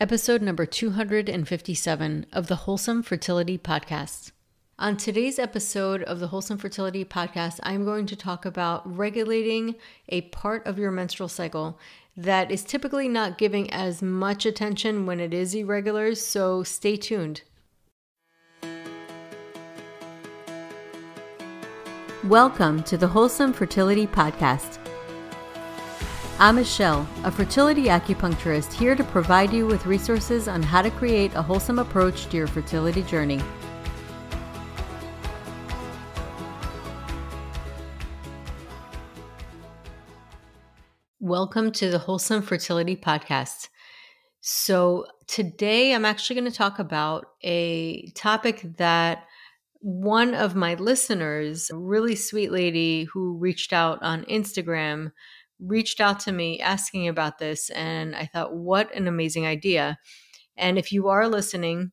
Episode number 257 of the Wholesome Fertility Podcast. On today's episode of the Wholesome Fertility Podcast, I'm going to talk about regulating a part of your menstrual cycle that is typically not giving as much attention when it is irregular, so stay tuned. Welcome to the Wholesome Fertility Podcast. I'm Michelle, a fertility acupuncturist here to provide you with resources on how to create a wholesome approach to your fertility journey. Welcome to the Wholesome Fertility Podcast. So today I'm actually going to talk about a topic that one of my listeners, a really sweet lady who reached out on Instagram, reached out to me asking about this. And I thought, what an amazing idea. And if you are listening,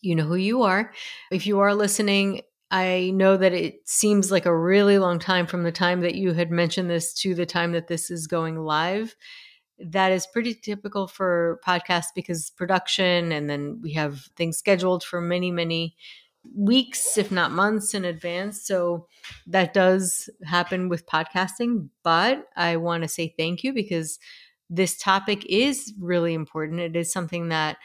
you know who you are. If you are listening, I know that it seems like a really long time from the time that you had mentioned this to the time that this is going live. That is pretty typical for podcasts because production, and then we have things scheduled for many weeks, if not months in advance. So that does happen with podcasting. But I want to say thank you because this topic is really important. It is something that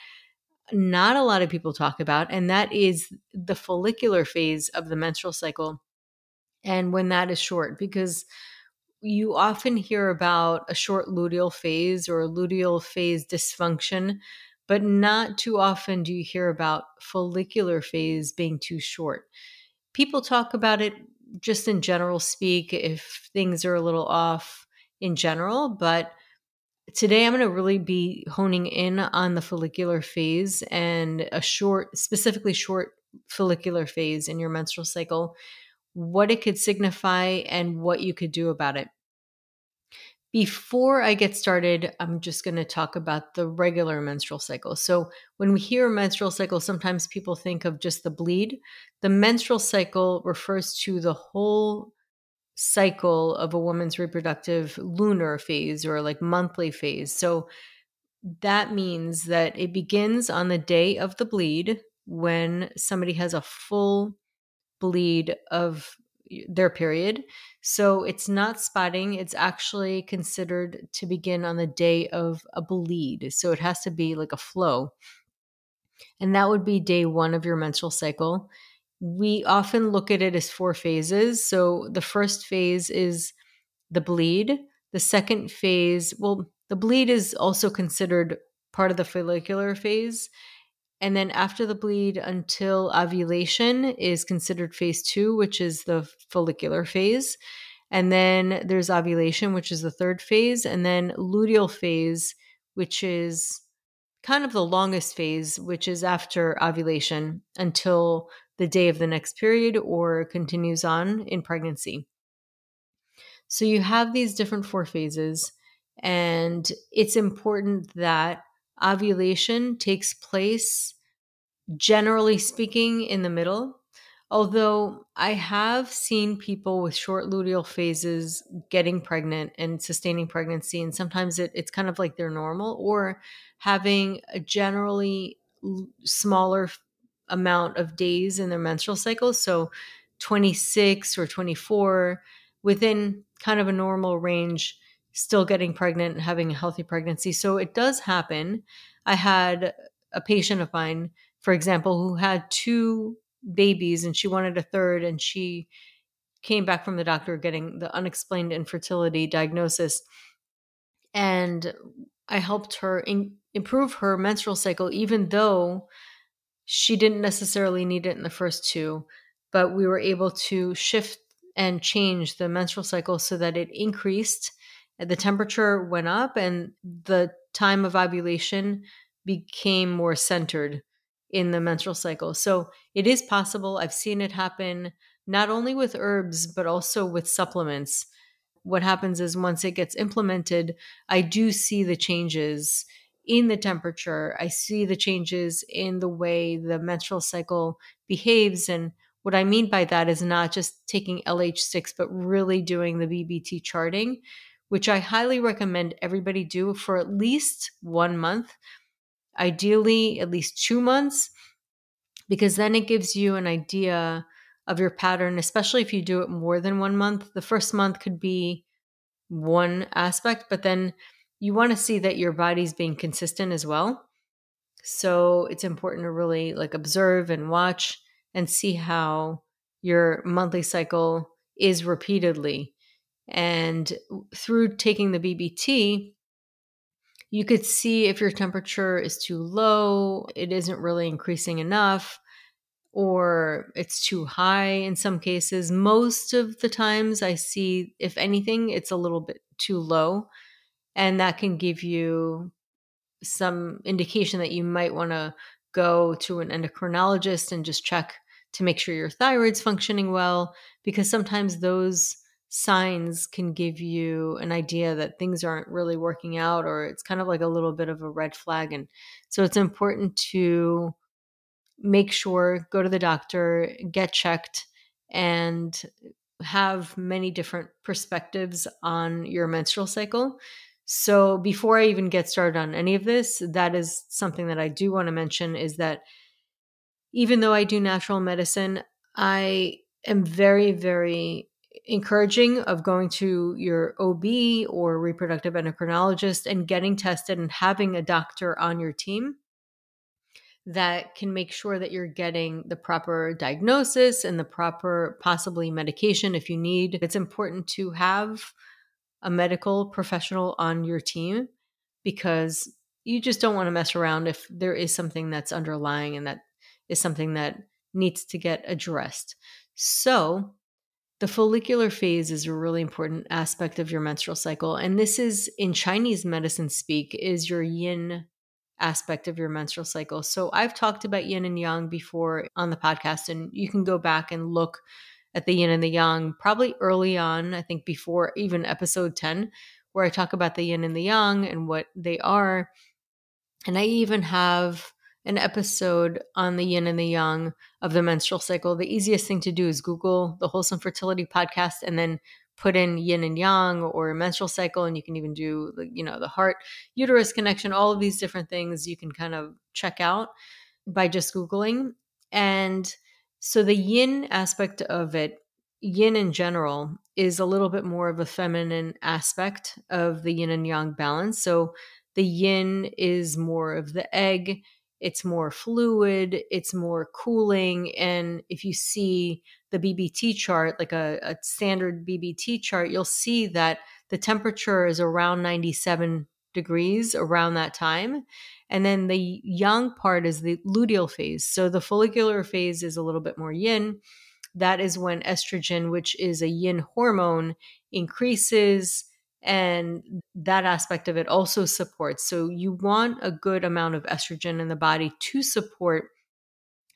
not a lot of people talk about, and that is the follicular phase of the menstrual cycle. And when that is short, because you often hear about a short luteal phase or a luteal phase dysfunction, but not too often do you hear about follicular phase being too short. People talk about it just in general speak if things are a little off in general, but today I'm going to really be honing in on the follicular phase and specifically short follicular phase in your menstrual cycle, what it could signify and what you could do about it. Before I get started, I'm just going to talk about the regular menstrual cycle. So when we hear menstrual cycle, sometimes people think of just the bleed. The menstrual cycle refers to the whole cycle of a woman's reproductive lunar phase or like monthly phase. So that means that it begins on the day of the bleed when somebody has a full bleed of their period. So it's not spotting. It's actually considered to begin on the day of a bleed. So it has to be like a flow. And that would be day one of your menstrual cycle. We often look at it as 4 phases. So the first phase is the bleed. The second phase, the bleed is also considered part of the follicular phase. And then after the bleed until ovulation is considered phase 2, which is the follicular phase. And then there's ovulation, which is the third phase. And then luteal phase, which is kind of the longest phase, which is after ovulation until the day of the next period or continues on in pregnancy. So you have these different 4 phases, and it's important that ovulation takes place, generally speaking, in the middle. Although I have seen people with short luteal phases getting pregnant and sustaining pregnancy, and sometimes it's kind of like they're normal, or having a generally smaller amount of days in their menstrual cycle. So 26 or 24 within kind of a normal range, still getting pregnant and having a healthy pregnancy. So it does happen. I had a patient of mine, for example, who had 2 babies and she wanted a third, and she came back from the doctor getting the unexplained infertility diagnosis. And I helped her improve her menstrual cycle, even though she didn't necessarily need it in the first 2, but we were able to shift and change the menstrual cycle so that it increased, the temperature went up, and the time of ovulation became more centered in the menstrual cycle. So it is possible. I've seen it happen not only with herbs, but also with supplements. What happens is once it gets implemented, I do see the changes in the temperature. I see the changes in the way the menstrual cycle behaves. And what I mean by that is not just taking LH6, but really doing the BBT charting, which I highly recommend everybody do for at least 1 month. Ideally, at least 2 months, because then it gives you an idea of your pattern, especially if you do it more than 1 month. The first month could be one aspect, but then you want to see that your body's being consistent as well. So it's important to really like observe and watch and see how your monthly cycle is repeatedly. And through taking the BBT, you could see if your temperature is too low, it isn't really increasing enough, or it's too high in some cases. Most of the times I see, if anything, it's a little bit too low. And that can give you some indication that you might want to go to an endocrinologist and just check to make sure your thyroid's functioning well, because sometimes those signs can give you an idea that things aren't really working out, or it's kind of like a little bit of a red flag. And so it's important to make sure, go to the doctor, get checked, and have many different perspectives on your menstrual cycle. So before I even get started on any of this, that is something that I do want to mention, is that even though I do natural medicine, I am very, very encouraging of going to your OB or reproductive endocrinologist and getting tested and having a doctor on your team that can make sure that you're getting the proper diagnosis and the proper possibly medication if you need. It's important to have a medical professional on your team, because you just don't want to mess around if there is something that's underlying and that is something that needs to get addressed. So the follicular phase is a really important aspect of your menstrual cycle. And this is, in Chinese medicine speak, is your yin aspect of your menstrual cycle. So I've talked about yin and yang before on the podcast, and you can go back and look at the yin and the yang probably early on, I think before even episode 10, where I talk about the yin and the yang and what they are. And I even have an episode on the yin and the yang of the menstrual cycle. The easiest thing to do is Google the Wholesome Fertility podcast and then put in yin and yang or menstrual cycle. And you can even do, the heart uterus connection, all of these different things you can kind of check out by just Googling. And so the yin aspect of it, yin in general, is a little bit more of a feminine aspect of the yin and yang balance. So the yin is more of the egg, it's more fluid, it's more cooling. And if you see the BBT chart, like a standard BBT chart, you'll see that the temperature is around 97 degrees around that time. And then the yang part is the luteal phase. So the follicular phase is a little bit more yin. That is when estrogen, which is a yin hormone, increases, and that aspect of it also supports. So you want a good amount of estrogen in the body to support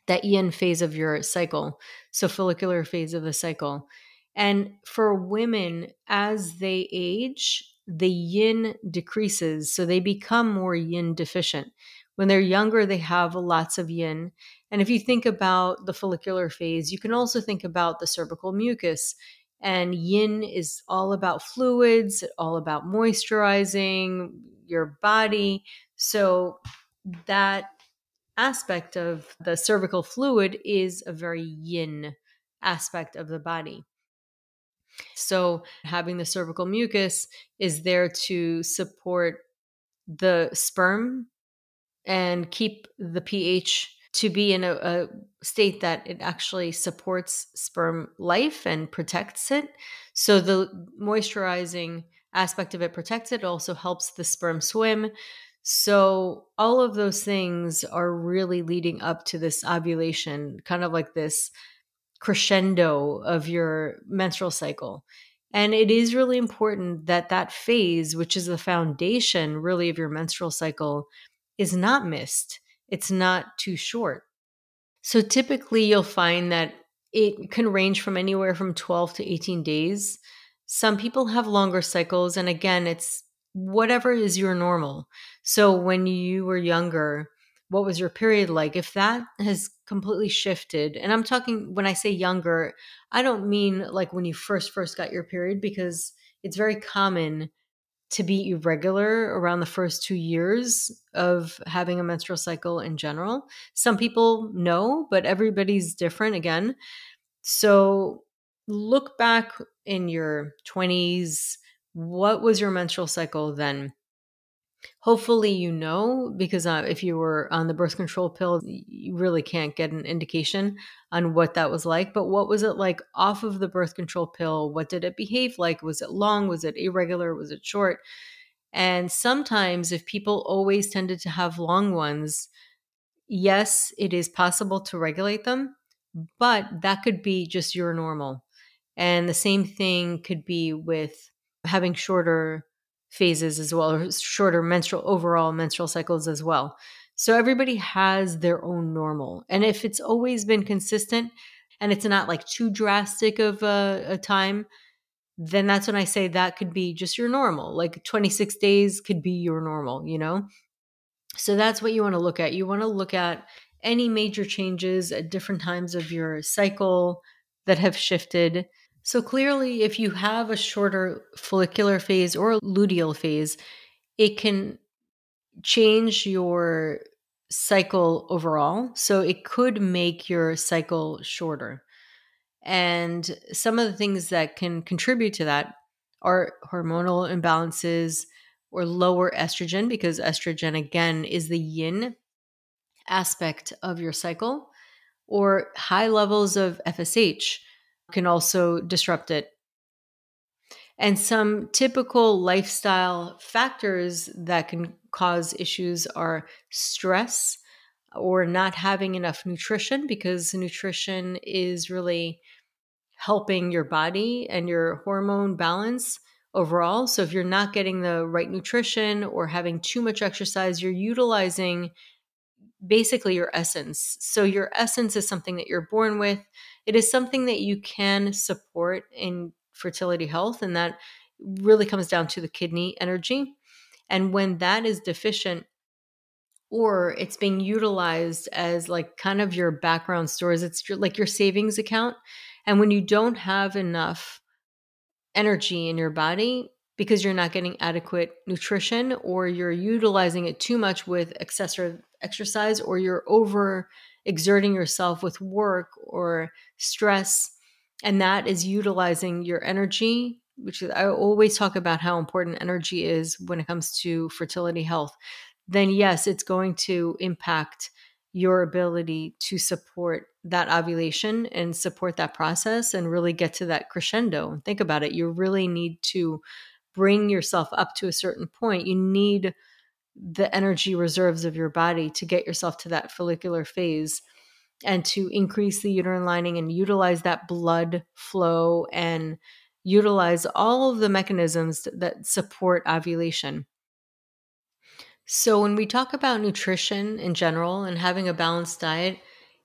that yin phase of your cycle, so follicular phase of the cycle. And for women, as they age, the yin decreases, so they become more yin deficient. When they're younger, they have lots of yin. And if you think about the follicular phase, you can also think about the cervical mucus. And yin is all about fluids, all about moisturizing your body. So that aspect of the cervical fluid is a very yin aspect of the body. So having the cervical mucus is there to support the sperm and keep the pH to be in a state that it actually supports sperm life and protects it. So the moisturizing aspect of it protects it, also helps the sperm swim. So all of those things are really leading up to this ovulation, kind of like this crescendo of your menstrual cycle. And it is really important that that phase, which is the foundation really of your menstrual cycle, is not missed. It's not too short. So typically you'll find that it can range from anywhere from 12 to 18 days. Some people have longer cycles. And again, it's whatever is your normal. So when you were younger, what was your period like? If that has completely shifted, and I'm talking, when I say younger, I don't mean like when you first got your period, because it's very common to be irregular around the first 2 years of having a menstrual cycle in general. Some people know, but everybody's different again. So look back in your 20s. What was your menstrual cycle then? Hopefully, because if you were on the birth control pill, you really can't get an indication on what that was like. But what was it like off of the birth control pill? What did it behave like? Was it long? Was it irregular? Was it short? And sometimes, if people always tended to have long ones, yes, it is possible to regulate them, but that could be just your normal. And the same thing could be with having shorter phases as well, or shorter overall menstrual cycles as well. So everybody has their own normal. And if it's always been consistent and it's not like too drastic of a time, then that's when I say that could be just your normal. Like 26 days could be your normal. So that's what you want to look at. You want to look at any major changes at different times of your cycle that have shifted. So clearly, if you have a shorter follicular phase or a luteal phase, it can change your cycle overall. So it could make your cycle shorter. And some of the things that can contribute to that are hormonal imbalances or lower estrogen, because estrogen, again, is the yin aspect of your cycle, or high levels of FSH can also disrupt it. And some typical lifestyle factors that can cause issues are stress or not having enough nutrition, because nutrition is really helping your body and your hormone balance overall. So if you're not getting the right nutrition or having too much exercise, you're utilizing basically your essence. So your essence is something that you're born with. It is something that you can support in fertility health, and that really comes down to the kidney energy. And when that is deficient, or it's being utilized as like kind of your background stores, like your savings account. And when you don't have enough energy in your body because you're not getting adequate nutrition, or you're utilizing it too much with excessive exercise, or you're over exerting yourself with work or stress, and that is utilizing your energy, which is, I always talk about how important energy is when it comes to fertility health, then yes, it's going to impact your ability to support that ovulation and support that process and really get to that crescendo. And think about it. You really need to bring yourself up to a certain point. You need the energy reserves of your body to get yourself to that follicular phase and to increase the uterine lining and utilize that blood flow and utilize all of the mechanisms that support ovulation. So, when we talk about nutrition in general and having a balanced diet,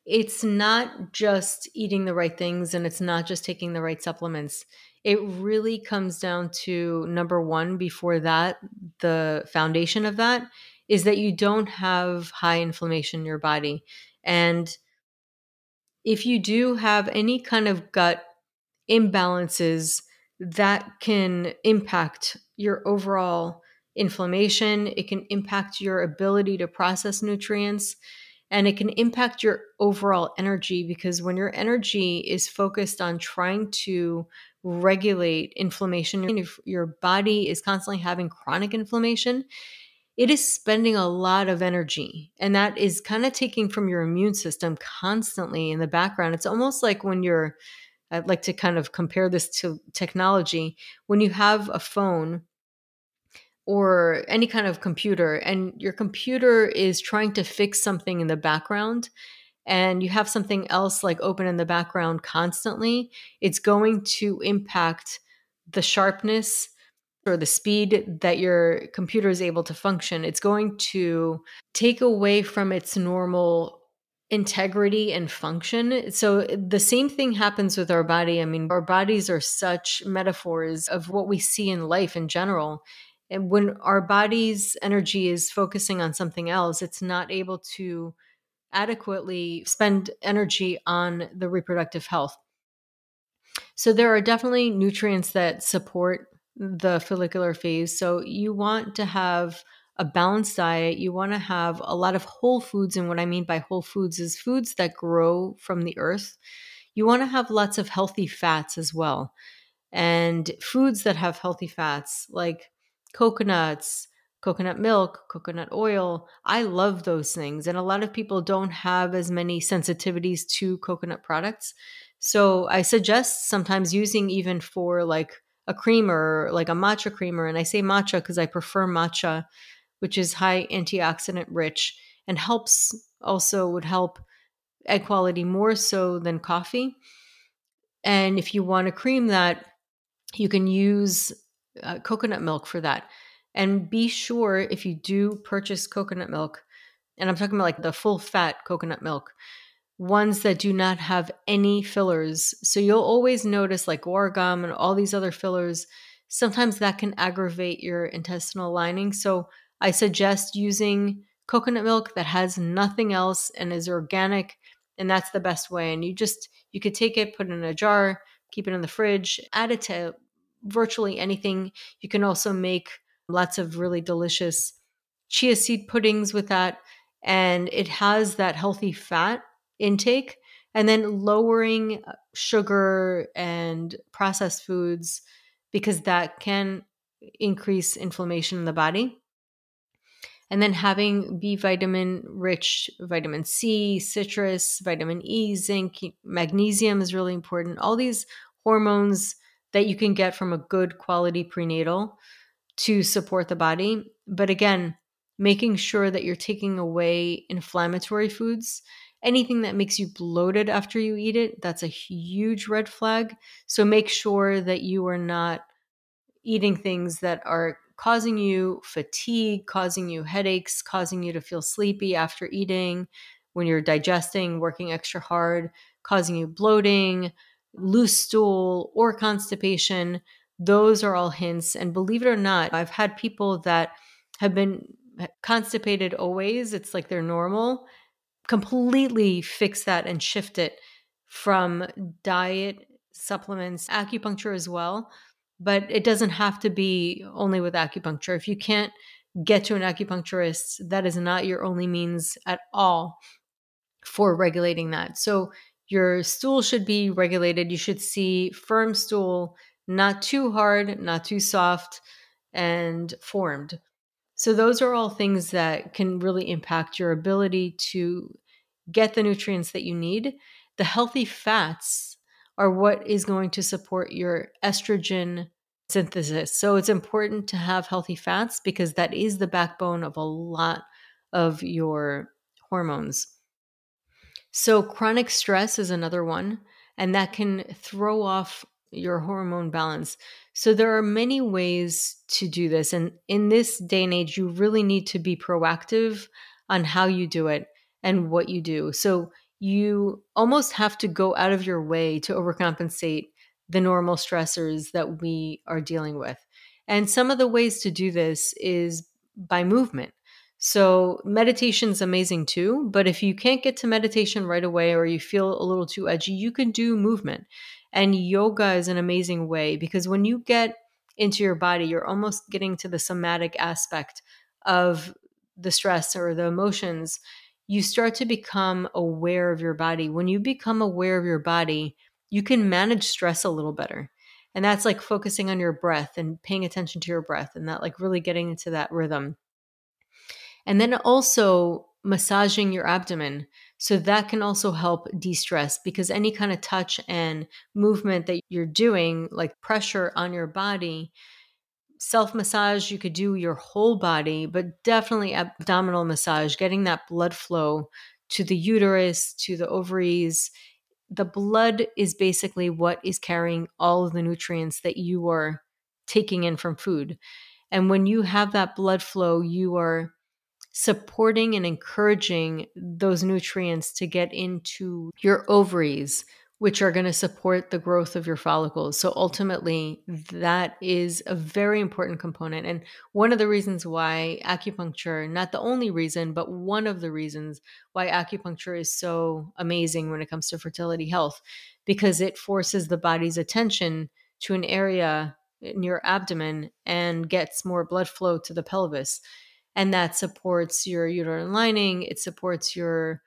it's not just eating the right things and it's not just taking the right supplements. It really comes down to number one, before that, the foundation of that is that you don't have high inflammation in your body. And if you do have any kind of gut imbalances, that can impact your overall inflammation. It can impact your ability to process nutrients, and it can impact your overall energy, because when your energy is focused on trying to regulate inflammation, if your body is constantly having chronic inflammation, it is spending a lot of energy, and that is kind of taking from your immune system constantly in the background. It's almost like I'd like to kind of compare this to technology. When you have a phone or any kind of computer, and your computer is trying to fix something in the background, and you have something else like open in the background constantly, it's going to impact the sharpness or the speed that your computer is able to function. It's going to take away from its normal integrity and function. So the same thing happens with our body. I mean, our bodies are such metaphors of what we see in life in general. And when our body's energy is focusing on something else, it's not able to adequately spend energy on the reproductive health. So there are definitely nutrients that support the follicular phase. So you want to have a balanced diet. You want to have a lot of whole foods. And what I mean by whole foods is foods that grow from the earth. You want to have lots of healthy fats as well. And foods that have healthy fats like coconuts, coconut milk, coconut oil. I love those things. And a lot of people don't have as many sensitivities to coconut products. So I suggest sometimes using even for like a creamer, like a matcha creamer. And I say matcha because I prefer matcha, which is high antioxidant rich and helps also would help egg quality more so than coffee. And if you want to cream that, you can use coconut milk for that. And be sure if you do purchase coconut milk, and I'm talking about like the full fat coconut milk, ones that do not have any fillers. So you'll always notice like guar gum and all these other fillers. Sometimes that can aggravate your intestinal lining. So I suggest using coconut milk that has nothing else and is organic. And that's the best way. And you could take it, put it in a jar, keep it in the fridge, add it to virtually anything. You can also make lots of really delicious chia seed puddings with that. And it has that healthy fat intake, and then lowering sugar and processed foods because that can increase inflammation in the body. And then having B vitamin rich vitamin C, citrus, vitamin E, zinc, magnesium is really important. All these hormones that you can get from a good quality prenatal to support the body. But again, making sure that you're taking away inflammatory foods. Anything that makes you bloated after you eat it, that's a huge red flag. So make sure that you are not eating things that are causing you fatigue, causing you headaches, causing you to feel sleepy after eating, when you're digesting, working extra hard, causing you bloating, loose stool, or constipation. Those are all hints. And believe it or not, I've had people that have been constipated always. It's like they're normal. Completely fix that and shift it from diet, supplements, acupuncture as well. But it doesn't have to be only with acupuncture. If you can't get to an acupuncturist, that is not your only means at all for regulating that. So your stool should be regulated. You should see firm stool, not too hard, not too soft, and formed. So those are all things that can really impact your ability to get the nutrients that you need. The healthy fats are what is going to support your estrogen synthesis. So it's important to have healthy fats because that is the backbone of a lot of your hormones. So chronic stress is another one, and that can throw off your hormone balance. So there are many ways to do this. And in this day and age, you really need to be proactive on how you do it and what you do. So you almost have to go out of your way to overcompensate the normal stressors that we are dealing with. And some of the ways to do this is by movement. So meditation's amazing too, but if you can't get to meditation right away or you feel a little too edgy, you can do movement. And yoga is an amazing way because when you get into your body, you're almost getting to the somatic aspect of the stress or the emotions. You start to become aware of your body. When you become aware of your body, you can manage stress a little better. And that's like focusing on your breath and paying attention to your breath and that like really getting into that rhythm. And then also massaging your abdomen. So that can also help de stress because any kind of touch and movement that you're doing, like pressure on your body, self massage, you could do your whole body, but definitely abdominal massage, getting that blood flow to the uterus, to the ovaries. The blood is basically what is carrying all of the nutrients that you are taking in from food. And when you have that blood flow, you are supporting and encouraging those nutrients to get into your ovaries, which are going to support the growth of your follicles. So ultimately, that is a very important component. And one of the reasons why acupuncture, not the only reason, but one of the reasons why acupuncture is so amazing when it comes to fertility health, because it forces the body's attention to an area in your abdomen and gets more blood flow to the pelvis. And that supports your uterine lining, it supports your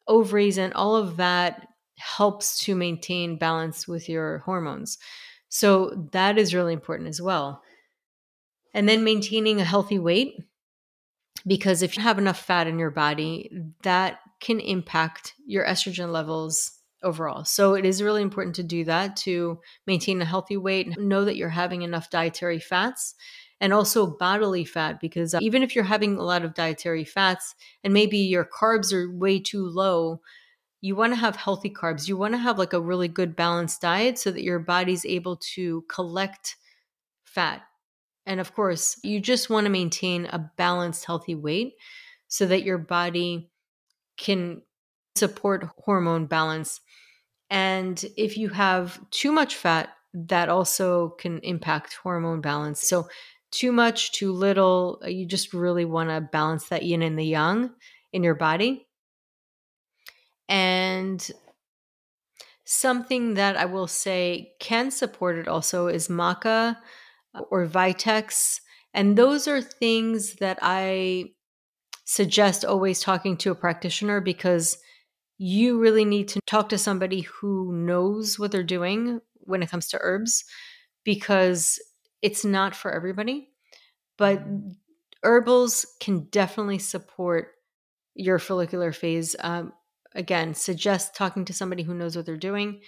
ovaries, and all of that helps to maintain balance with your hormones. So that is really important as well. And then maintaining a healthy weight, because if you have enough fat in your body, that can impact your estrogen levels overall. So it is really important to do that to maintain a healthy weight. Know that you're having enough dietary fats and also bodily fat, because even if you're having a lot of dietary fats and maybe your carbs are way too low, you want to have healthy carbs. You want to have like a really good balanced diet so that your body's able to collect fat. And of course, you just want to maintain a balanced, healthy weight so that your body can support hormone balance. And if you have too much fat, that also can impact hormone balance. So, too much, too little, you just really want to balance that yin and the yang in your body. And something that I will say can support it also is maca or Vitex. And those are things that I suggest always talking to a practitioner, because you really need to talk to somebody who knows what they're doing when it comes to herbs, because it's not for everybody. But herbals can definitely support your follicular phase. Again, suggest talking to somebody who knows what they're doing.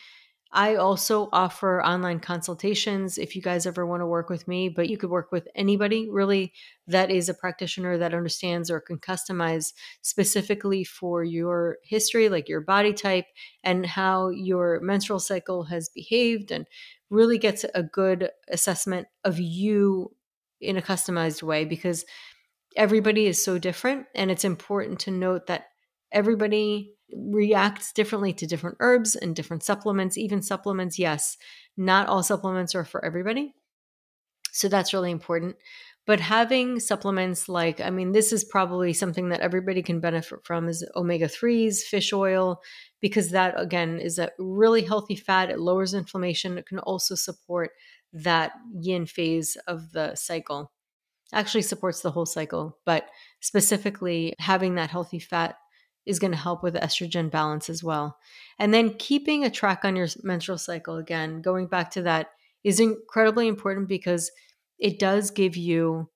I also offer online consultations if you guys ever want to work with me, but you could work with anybody really that is a practitioner that understands or can customize specifically for your history, like your body type and how your menstrual cycle has behaved, and really gets a good assessment of you in a customized way, because everybody is so different. And it's important to note that everybody reacts differently to different herbs and different supplements. Even supplements, yes, not all supplements are for everybody. So that's really important. But having supplements like, I mean, this is probably something that everybody can benefit from, is omega-3s, fish oil, because that, again, is a really healthy fat. It lowers inflammation. It can also support that yin phase of the cycle. Actually supports the whole cycle, but specifically having that healthy fat is going to help with estrogen balance as well. And then keeping a track on your menstrual cycle, again, going back to that, is incredibly important, because it does give you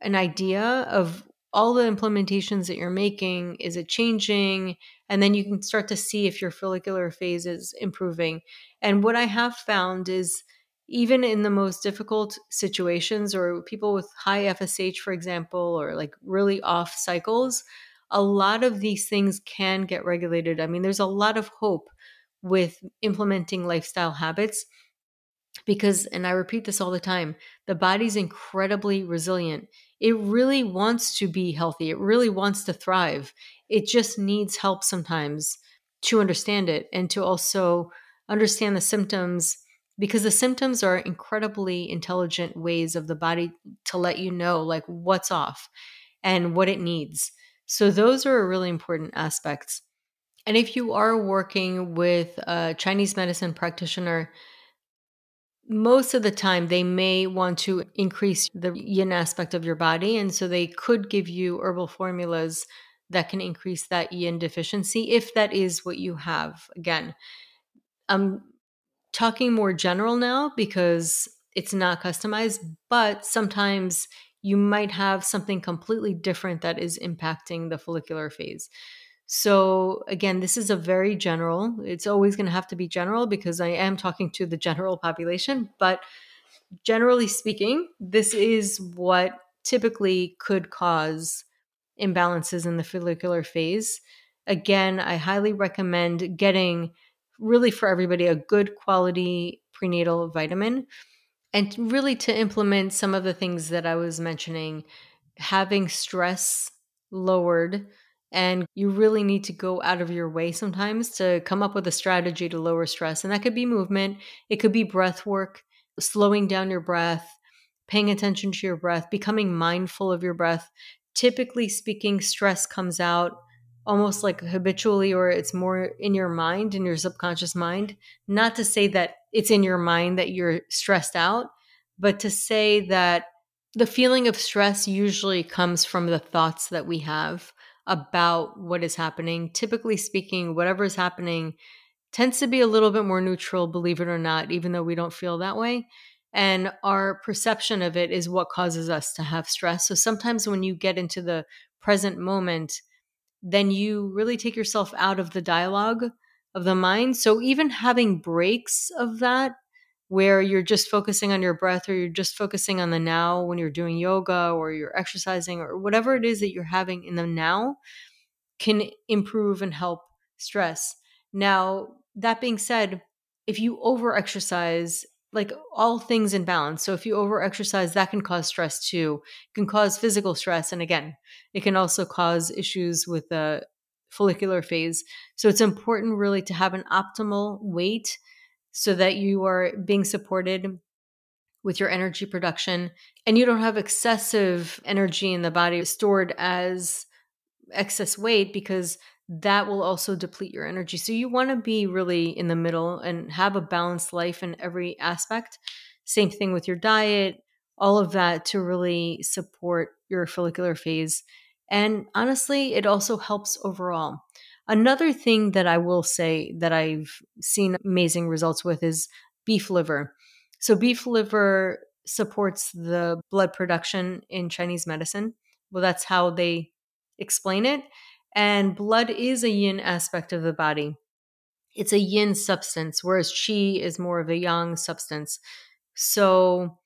an idea of all the implementations that you're making. Is it changing? And then you can start to see if your follicular phase is improving. And what I have found is, even in the most difficult situations, or people with high FSH, for example, or like really off cycles, a lot of these things can get regulated. I mean, there's a lot of hope with implementing lifestyle habits, because, and I repeat this all the time, the body's incredibly resilient. It really wants to be healthy. It really wants to thrive. It just needs help sometimes to understand it, and to also understand the symptoms, because the symptoms are incredibly intelligent ways of the body to let you know like what's off and what it needs. So those are really important aspects. And if you are working with a Chinese medicine practitioner, most of the time they may want to increase the yin aspect of your body. And so they could give you herbal formulas that can increase that yin deficiency, if that is what you have. Again, I'm talking more general now because it's not customized, but sometimes you might have something completely different that is impacting the follicular phase. So again, this is a very general, it's always going to have to be general because I am talking to the general population, but generally speaking, this is what typically could cause imbalances in the follicular phase. Again, I highly recommend getting, really for everybody, a good quality prenatal vitamin, and really to implement some of the things that I was mentioning, having stress lowered. And you really need to go out of your way sometimes to come up with a strategy to lower stress. And that could be movement, it could be breath work, slowing down your breath, paying attention to your breath, becoming mindful of your breath. Typically speaking, stress comes out almost like habitually, or it's more in your mind, in your subconscious mind. Not to say that it's in your mind that you're stressed out, but to say that the feeling of stress usually comes from the thoughts that we have about what is happening. Typically speaking, whatever is happening tends to be a little bit more neutral, believe it or not, even though we don't feel that way. And our perception of it is what causes us to have stress. So sometimes when you get into the present moment, then you really take yourself out of the dialogue of the mind. So even having breaks of that, where you're just focusing on your breath or you're just focusing on the now when you're doing yoga or you're exercising or whatever it is that you're having in the now, can improve and help stress. Now, that being said, if you over exercise, like all things in balance. So if you over exercise, that can cause stress too. It can cause physical stress. And again, it can also cause issues with the follicular phase. So it's important really to have an optimal weight so that you are being supported with your energy production and you don't have excessive energy in the body stored as excess weight, because that will also deplete your energy. So you want to be really in the middle and have a balanced life in every aspect. Same thing with your diet, all of that to really support your follicular phase. And honestly, it also helps overall. Another thing that I will say that I've seen amazing results with is beef liver. So beef liver supports the blood production in Chinese medicine. Well, that's how they explain it. And blood is a yin aspect of the body. It's a yin substance, whereas qi is more of a yang substance. So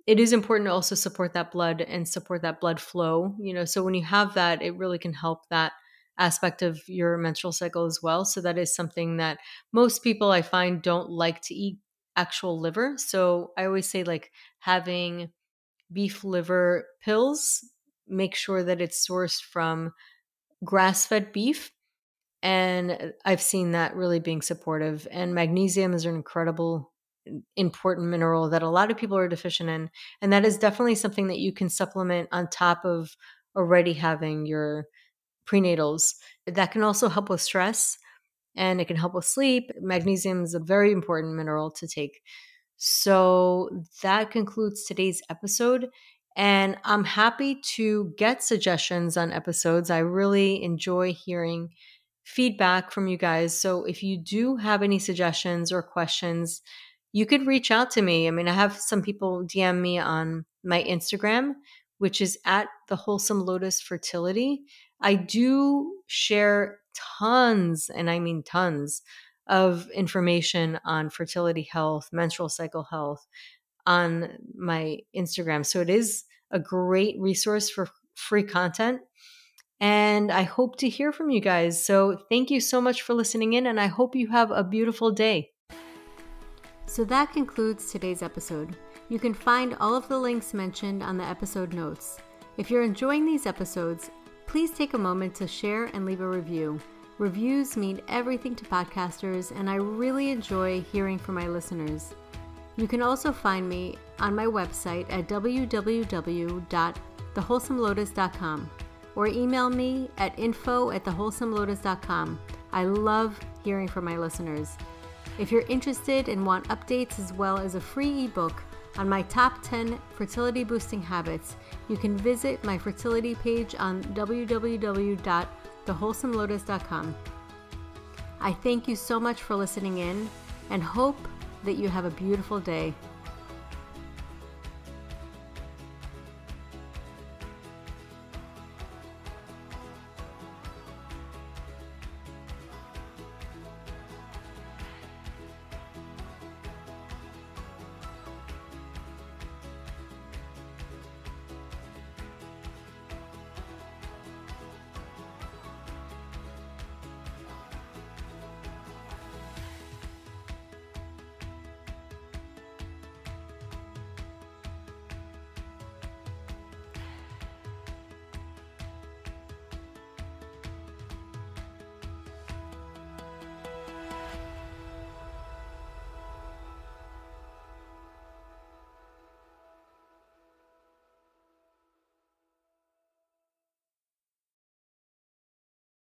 it is important to also support that blood and support that blood flow. So when you have that, it really can help that aspect of your menstrual cycle as well. So that is something that most people I find don't like to eat actual liver. So I always say, like, having beef liver pills, make sure that it's sourced from grass-fed beef. And I've seen that really being supportive. And magnesium is an incredible, important mineral that a lot of people are deficient in. And that is definitely something that you can supplement on top of already having your prenatals. That can also help with stress and it can help with sleep. Magnesium is a very important mineral to take. So that concludes today's episode. And I'm happy to get suggestions on episodes. I really enjoy hearing feedback from you guys. So if you do have any suggestions or questions, you could reach out to me. I mean, I have some people DM me on my Instagram, which is at the Wholesome Lotus Fertility. I do share tons, and I mean tons, of information on fertility health, menstrual cycle health on my Instagram. So it is a great resource for free content. And I hope to hear from you guys. So thank you so much for listening in, and I hope you have a beautiful day. So that concludes today's episode. You can find all of the links mentioned on the episode notes. If you're enjoying these episodes, please take a moment to share and leave a review. Reviews mean everything to podcasters, and I really enjoy hearing from my listeners. You can also find me on my website at www.thewholesomelotus.com or email me at info@thewholesomelotus.com. I love hearing from my listeners. If you're interested and want updates as well as a free ebook on my top 10 fertility boosting habits, you can visit my fertility page on www.thewholesomelotus.com. I thank you so much for listening in and hope that you have a beautiful day.